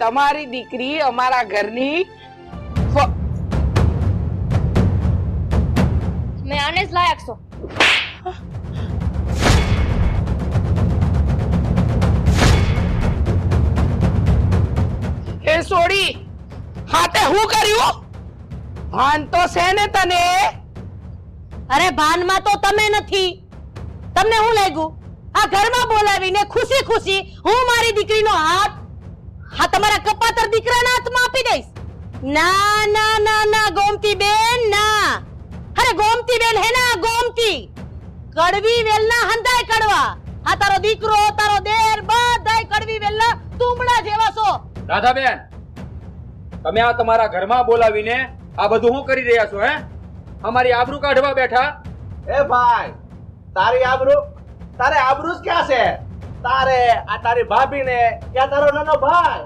તમારી દીકરી અમારા ઘરની મેં આને જ લાયક છો. એ સોડી હાતે હું કર્યું? ભાન તો છે ને તને? અરે ભાનમાં તો તમે નથી. તમને શું લાગ્યું આ ઘરમાં બોલાવીને ખુશી ખુશી હું મારી દીકરીનો હાથ તમારા કપાતર દીકરાના હાથમાં આપી દઈશ? ના ના ના ના ગોમતી બેન ના. અરે ગોમતી બેન હે ના ગોમતી. કડવી વેલના હંધાય કડવા. આ તારો દીકરો તારો દેર બધાય કડવી વેલના તુંબડા જેવા છો. રાધાબેન, તમે આ તમારા ઘરમાં બોલાવીને આ બધું શું કરી રહ્યા છો? હે, અમારી આબરૂ કાઢવા બેઠા? એ ભાઈ, તારી આબરૂ તારે આબરૂ જ ક્યાં છે? તારે આ તારી ભાભી ને ક્યાં તારો નાનો ભાઈ?